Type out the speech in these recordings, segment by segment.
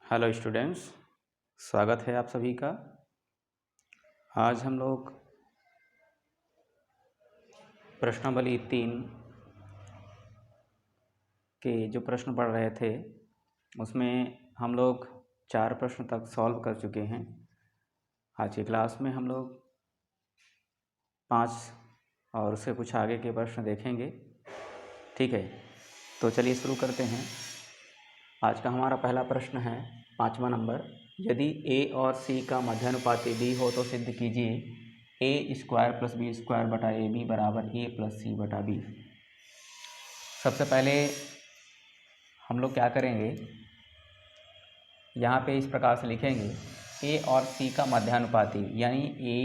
Hello students, स्वागत है आप सभी का। आज हम लोग प्रश्नावली 3 के जो प्रश्न पढ़ रहे थे उसमें हम लोग 4 प्रश्न तक सॉल्व कर चुके हैं। आज की क्लास में हम लोग 5 और उससे कुछ आगे के प्रश्न देखेंगे। ठीक है, तो चलिए शुरू करते हैं। आज का हमारा पहला प्रश्न है 5वां नंबर। यदि a और c का मध्यानुपाती b हो तो सिद्ध कीजिए a² + b² बटा ab बराबर a + c बटा b। सबसे पहले हम लोग क्या करेंगे, यहाँ पे इस प्रकार से लिखेंगे a और c का मध्यानुपाती, यानी a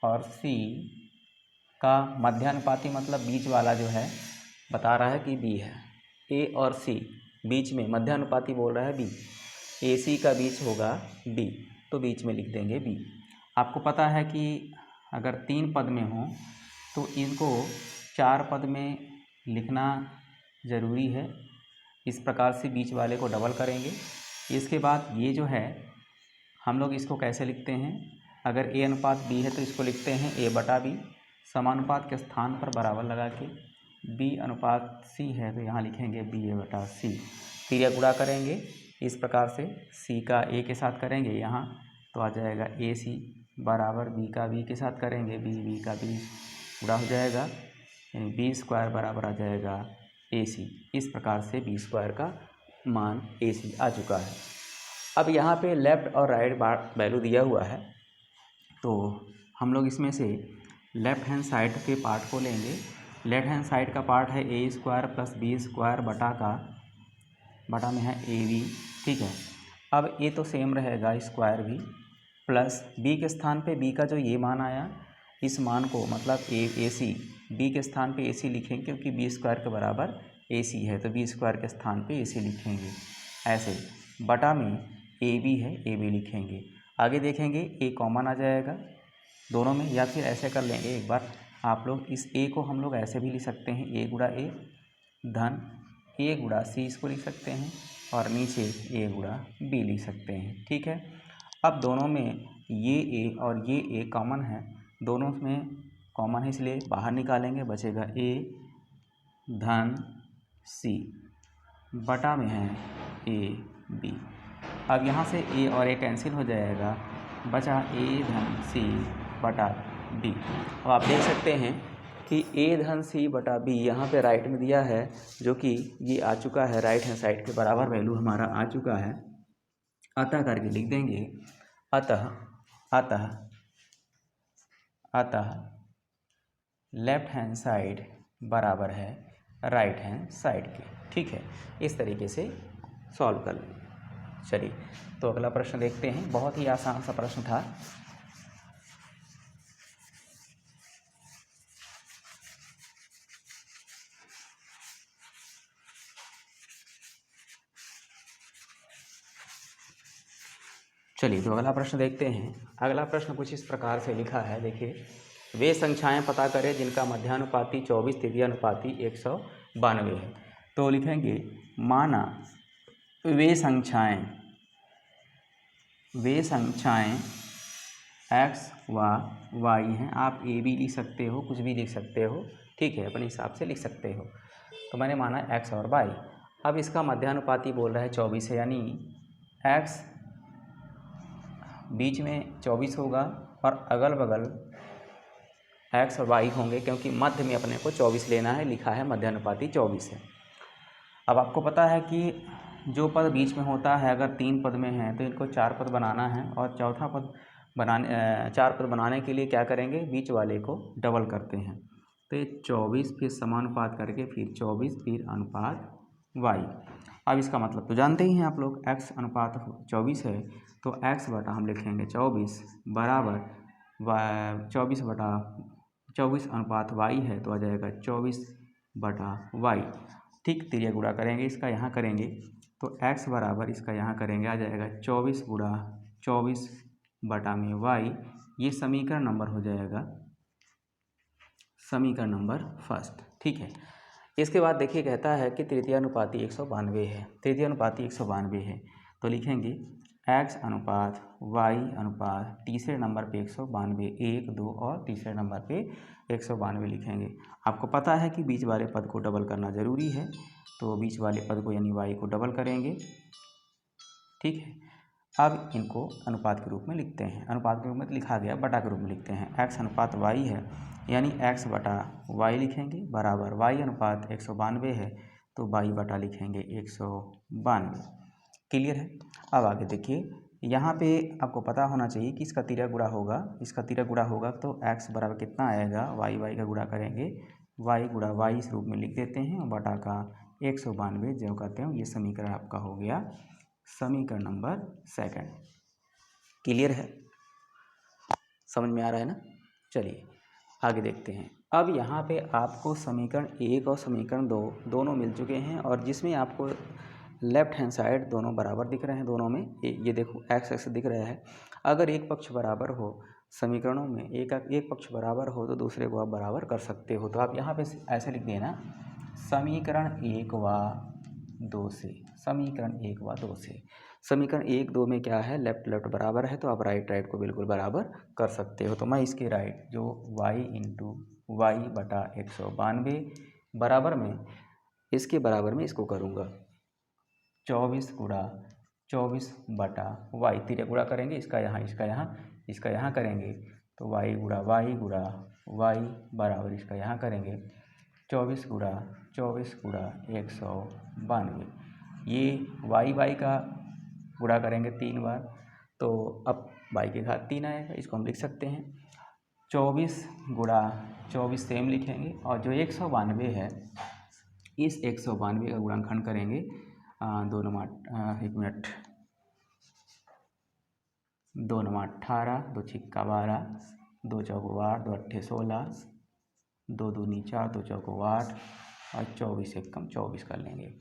और c का मध्यानुपाती मतलब बीच वाला जो है बता रहा है कि b है। a और c बीच में मध्यानुपाती बोल रहा है b, AC का बीच होगा b, तो बीच में लिख देंगे b। आपको पता है कि अगर 3 पद में हो तो इनको 4 पद में लिखना ज़रूरी है। इस प्रकार से बीच वाले को डबल करेंगे। इसके बाद ये जो है हम लोग इसको कैसे लिखते हैं, अगर a अनुपात b है तो इसको लिखते हैं a बटा b, समानुपात के स्थान पर बराबर लगा के। b अनुपात c है तो यहाँ लिखेंगे b a बटा c। फिर यह गुणा करेंगे इस प्रकार से, c का a के साथ करेंगे यहाँ तो आ जाएगा ac बराबर b का b के साथ करेंगे, b का b गुणा हो जाएगा, यानी b² बराबर आ जाएगा ac। इस प्रकार से b² का मान ac आ चुका है। अब यहाँ पे लेफ़्ट और राइट वैल्यू दिया हुआ है तो हम लोग इसमें से लेफ़्ट हैंड साइड के पार्ट को लेंगे। लेफ्ट हैंड साइड का पार्ट है a² + b² बटा में है ab। ठीक है, अब a तो सेम रहेगा स्क्वायर भी, प्लस b के स्थान पे b का जो ये मान आया, इस मान को मतलब ac b के स्थान पे ac लिखेंगे क्योंकि b² के बराबर ac है तो b² के स्थान पे ac लिखेंगे। ऐसे बटा में ab है ab लिखेंगे। आगे देखेंगे a कॉमन आ जाएगा दोनों में, या फिर ऐसे कर लेंगे एक बार आप लोग, इस a को हम लोग ऐसे भी लिख सकते हैं a गुणा a धन a गुणा c इसको लिख सकते हैं, और नीचे a गुणा b लिख सकते हैं। ठीक है, अब दोनों में ये a और ये a कॉमन है, दोनों में कॉमन है इसलिए बाहर निकालेंगे, बचेगा a धन c बटा में है a b। अब यहाँ से a और a कैंसिल हो जाएगा, बचा a धन c बटा b। अब आप देख सकते हैं कि a धन c बटा b यहाँ पे राइट में दिया है, जो कि ये आ चुका है, राइट हैंड साइड के बराबर वैल्यू हमारा आ चुका है। अतः करके लिख देंगे, अतः अतः अतः लेफ्ट हैंड साइड बराबर है राइट हैंड साइड के। ठीक है, इस तरीके से सॉल्व कर लेंगे। चलिए तो अगला प्रश्न देखते हैं, बहुत ही आसान सा प्रश्न था। चलिए तो अगला प्रश्न देखते हैं। अगला प्रश्न कुछ इस प्रकार से लिखा है, देखिए, वे संख्याएं पता करें जिनका मध्यानुपाती 24 तृतीयानुपाती 192 है। तो लिखेंगे माना वे संख्याएं x व y हैं। आप a भी लिख सकते हो, कुछ भी लिख सकते हो, ठीक है, अपने हिसाब से लिख सकते हो। तो मैंने माना x और y। अब इसका मध्यानुपाती बोल रहा है 24 है, यानी x बीच में 24 होगा और अगल बगल x और y होंगे, क्योंकि मध्य में अपने को 24 लेना है, लिखा है मध्यानुपाती 24 है। अब आपको पता है कि जो पद बीच में होता है, अगर 3 पद में है तो इनको 4 पद बनाना है, और चौथा पद 4 पद बनाने के लिए क्या करेंगे, बीच वाले को डबल करते हैं। तो ये 24 फिर समानुपात करके फिर 24 फिर अनुपात y। अब इसका मतलब तो जानते ही हैं आप लोग, x अनुपात 24 है तो x बटा हम लिखेंगे 24 बराबर 24 बटा 24 अनुपात y है तो आ जाएगा 24 बटा y। ठीक, तिर्या गुणा करेंगे, इसका यहाँ करेंगे तो x बराबर इसका यहाँ करेंगे, आ जाएगा 24 गुणा 24 बटा में y। ये समीकरण नंबर हो जाएगा, समीकरण नंबर फर्स्ट। ठीक है, इसके बाद देखिए कहता है कि तृतीयानुपाती 192 है, तृतीयानुपाती 192 है। तो लिखेंगे x अनुपात y अनुपात तीसरे नंबर पे 192, 1, 2 और तीसरे नंबर पे 192 लिखेंगे। आपको पता है कि बीच वाले पद को डबल करना ज़रूरी है, तो बीच वाले पद को यानी y को डबल करेंगे। ठीक है, अब इनको अनुपात के रूप में लिखते हैं। अनुपात के रूप में लिखा गया, बटा के रूप में लिखते हैं। x अनुपात y है यानी x बटा y लिखेंगे, बराबर y अनुपात 192 है तो y बटा लिखेंगे 192। क्लियर है। अब आगे देखिए, यहाँ पे आपको पता होना चाहिए कि इसका तिर्यक गुणा होगा। इसका तिर्यक गुणा होगा तो x बराबर कितना आएगा, y का गुणा करेंगे, y गुणा y इस रूप में लिख देते हैं और बटा का 192 जो कहते हैं। ये समीकरण आपका हो गया समीकरण नंबर 2। क्लियर है, समझ में आ रहा है ना। चलिए आगे देखते हैं। अब यहाँ पे आपको समीकरण 1 और समीकरण 2 दोनों मिल चुके हैं और जिसमें आपको लेफ्ट हैंड साइड दोनों बराबर दिख रहे हैं। दोनों में ये देखो एक्स एक्स दिख रहा है। अगर एक पक्ष बराबर हो समीकरणों में, एक पक्ष बराबर हो तो दूसरे को आप बराबर कर सकते हो। तो आप यहाँ पे ऐसे लिख देना, समीकरण 1 व 2 से, समीकरण 1 व 2 से। समीकरण 1 2 में क्या है, लेफ्ट लेफ्ट बराबर है तो आप राइट राइट को बिल्कुल बराबर कर सकते हो। तो मैं इसके राइट जो y इंटू वाई बटा 192 बराबर में, इसके बराबर में इसको करूँगा 24 गुणा 24 बटा y। तिर्यक गुणा करेंगे, इसका यहाँ इसका यहाँ इसका यहाँ करेंगे तो y गुणा y बराबर इसका यहाँ करेंगे 24 गुणा 192। ये y का गुणा करेंगे 3 बार तो अब y की घात 3 आएगा। इसको हम लिख सकते हैं 24 गुणा 24 सेम लिखेंगे और जो 192 है इस 192 का गुणनखंड करेंगे 2 9 18, 2 छिक्का 12, 2 चौको 8, 2 अट्ठे 16, 2 दूनी 4, 2 चौको 8 और 24 एक कम 24 कर लेंगे।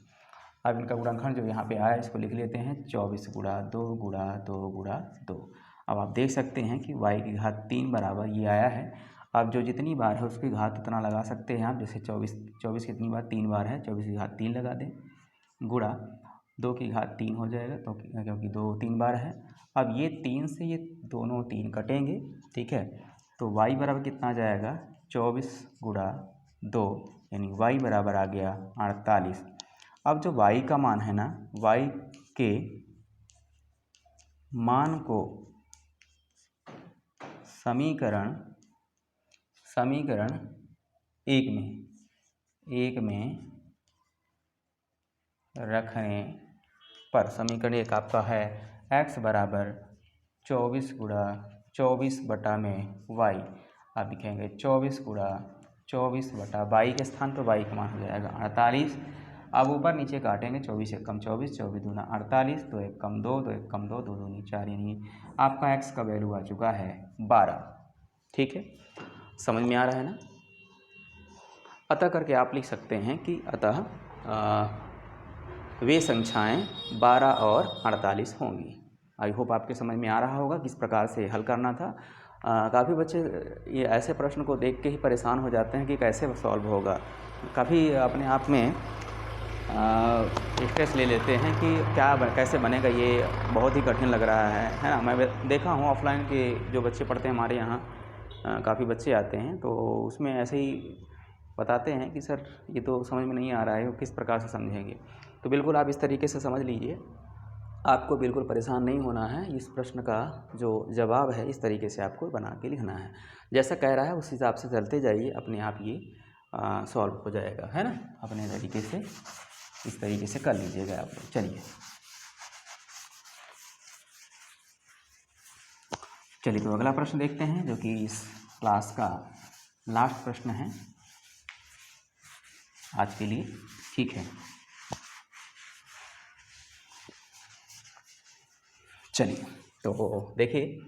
अब इनका गुणनखंड जो यहाँ पे आया इसको लिख लेते हैं 24 गुणा 2 गुणा 2 गुणा 2। अब आप देख सकते हैं कि y की घात 3 बराबर ये आया है। अब जो जितनी बार है उसकी घात उतना लगा सकते हैं आप। जैसे 24 कितनी बार, 3 बार है, 24 की घात 3 लगा दें, गुणा 2 की घात 3 हो जाएगा तो क्योंकि 2 3 बार है। अब ये 3 से ये दोनों 3 कटेंगे, ठीक है। तो y बराबर कितना आ जाएगा 24 गुणा 2 यानी y बराबर आ गया 48। अब जो y का मान है ना, y के मान को समीकरण 1 में रखने पर समीकरण 1 आपका है x बराबर 24 गुणा 24 बटा में y। आप लिखेंगे 24 गुणा 24 बटा y के स्थान पर y का मान हो जाएगा 48। अब ऊपर नीचे काटेंगे, 24 एक कम 24, 24 दूना 48, 2 एक कम 2, 2 एक कम 2, 2 दूनी 4 यानी आपका x का वैल्यू आ चुका है 12। ठीक है, समझ में आ रहा है ना। अतः करके आप लिख सकते हैं कि अतः वे संख्याएं 12 और 48 होंगी। आई होप आपके समझ में आ रहा होगा किस प्रकार से हल करना था। काफ़ी बच्चे ये ऐसे प्रश्न को देख के ही परेशान हो जाते हैं कि कैसे सॉल्व होगा। काफ़ी अपने आप में स्ट्रेस ले लेते हैं कि कैसे बनेगा, ये बहुत ही कठिन लग रहा है ना। मैं देखा हूँ ऑफलाइन के जो बच्चे पढ़ते हैं हमारे यहाँ, काफ़ी बच्चे आते हैं तो उसमें ऐसे ही बताते हैं कि सर ये तो समझ में नहीं आ रहा है, किस प्रकार से समझेंगे। तो बिल्कुल आप इस तरीके से समझ लीजिए, आपको बिल्कुल परेशान नहीं होना है। इस प्रश्न का जो जवाब है इस तरीके से आपको बना के लिखना है, जैसा कह रहा है उस हिसाब से चलते जाइए, अपने आप ये सॉल्व हो जाएगा, है ना। अपने तरीके से इस तरीके से कर लीजिएगा आप लोग। चलिए तो अगला प्रश्न देखते हैं जो कि इस क्लास का लास्ट प्रश्न है आज के लिए। ठीक है, चलिए तो देखिए,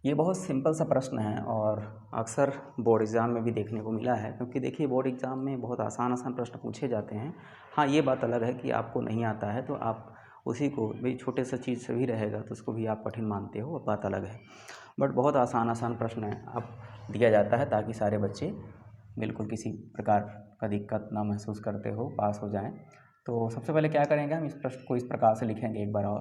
ये बहुत सिंपल सा प्रश्न है और अक्सर बोर्ड एग्ज़ाम में भी देखने को मिला है। क्योंकि देखिए बोर्ड एग्ज़ाम में बहुत आसान प्रश्न पूछे जाते हैं। हाँ, ये बात अलग है कि आपको नहीं आता है तो आप उसी को भी छोटे सा चीज़ से भी रहेगा तो उसको भी आप कठिन मानते हो, बात अलग है। बट बहुत आसान प्रश्न है आप दिया जाता है ताकि सारे बच्चे बिल्कुल किसी प्रकार का दिक्कत ना महसूस करते हो, पास हो जाएं। तो सबसे पहले क्या करेंगे, हम इस प्रश्न को इस प्रकार से लिखेंगे एक बार और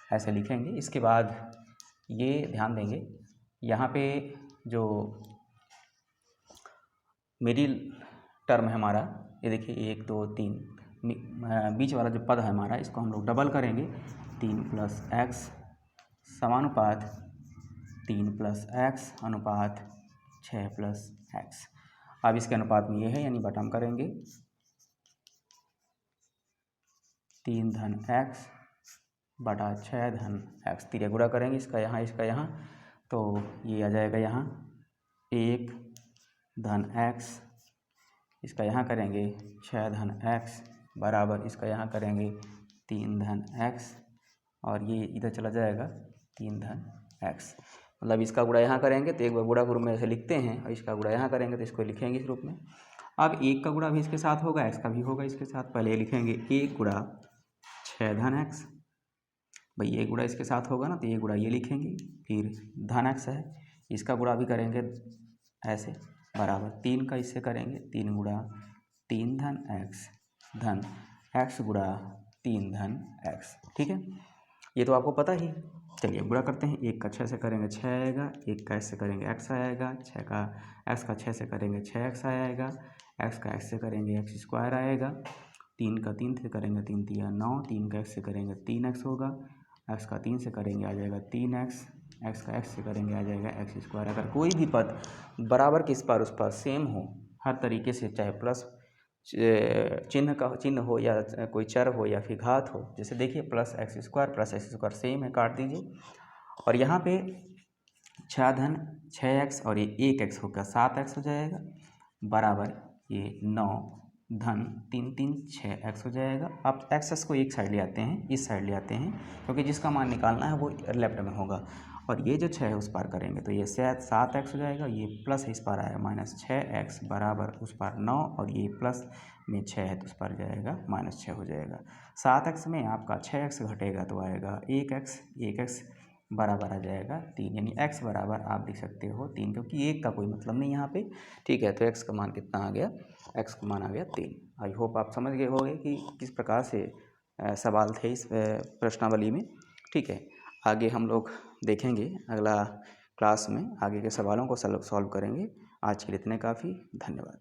ऐसे लिखेंगे। इसके बाद ये ध्यान देंगे, यहाँ पे जो मिडिल टर्म है हमारा, ये देखिए 1 2 3, बीच वाला जो पद है हमारा, इसको हम लोग डबल करेंगे। 3 + x समानुपात 3 + x अनुपात 6 + x। अब इसके अनुपात में ये है, यानी बटा हम करेंगे 3 धन x बटा 6 धन x। तिर्य गुणा करेंगे इसका यहाँ, तो ये आ जाएगा यहाँ 1 धन x, इसका यहाँ करेंगे 6 धन x बराबर इसका यहाँ करेंगे 3 धन x, और ये इधर चला जाएगा 3 धन x। मतलब इसका गुणा यहाँ करेंगे तो एक बार गुणा ग्रुप में ऐसे लिखते हैं, और इसका गुणा यहाँ करेंगे तो इसको लिखेंगे इस रूप में। अब 1 का गुणा भी इसके साथ होगा, x का भी होगा इसके साथ। पहले ये लिखेंगे 1 गुणा 6 धन x, भाई ये गुणा इसके साथ होगा ना, तो ये गुणा ये लिखेंगे, फिर धन x है, इसका गुणा भी करेंगे ऐसे बराबर 3 का इससे करेंगे, 3 गुणा 3 धन x धन x गुणा 3 धन x। ठीक है, ये तो आपको पता ही। चलिए गुणा करते हैं। 1 का 6 से करेंगे 6 आएगा, 1 का x से करेंगे x आएगा, 6 का x का 6 से करेंगे 6x आएगा, x का x से करेंगे x स्क्वायर आएगा, 3 का 3 से करेंगे 3 तिया 9, 3 का x से करेंगे 3x होगा, x का 3 से करेंगे आ जाएगा 3x, x का x से करेंगे आ जाएगा x स्क्वायर। अगर कोई भी पद बराबर के इस पार उस पार सेम हो हर तरीके से, चाहे प्लस चिन्ह हो या कोई चर हो या फिर घात हो, जैसे देखिए +x² सेम है, काट दीजिए। और यहाँ पे 6 धन 6x और ये 1x होगा 7x हो जाएगा, बराबर ये 9 धन 3 3 6x हो जाएगा। अब एक्सेस को एक साइड ले आते हैं, इस साइड ले आते हैं, क्योंकि जिसका मान निकालना है वो लेफ्ट में होगा। और ये जो 6 है उस पार करेंगे तो ये 7x हो जाएगा, ये प्लस इस पार आएगा -6x बराबर उस पार 9, और ये प्लस में 6 है तो उस पार जाएगा -6 हो जाएगा। 7x में आपका 6x घटेगा तो आएगा 1x बराबर आ जाएगा 3, यानी x बराबर आप लिख सकते हो 3, क्योंकि 1 का कोई मतलब नहीं यहाँ पे। ठीक है, तो x का मान कितना आ गया, x का मान आ गया 3। आई होप आप समझ गए होंगे कि किस प्रकार से सवाल थे इस प्रश्नावली में। ठीक है, आगे हम लोग देखेंगे अगला क्लास में, आगे के सवालों को सॉल्व करेंगे। आज के लिए इतने काफ़ी, धन्यवाद।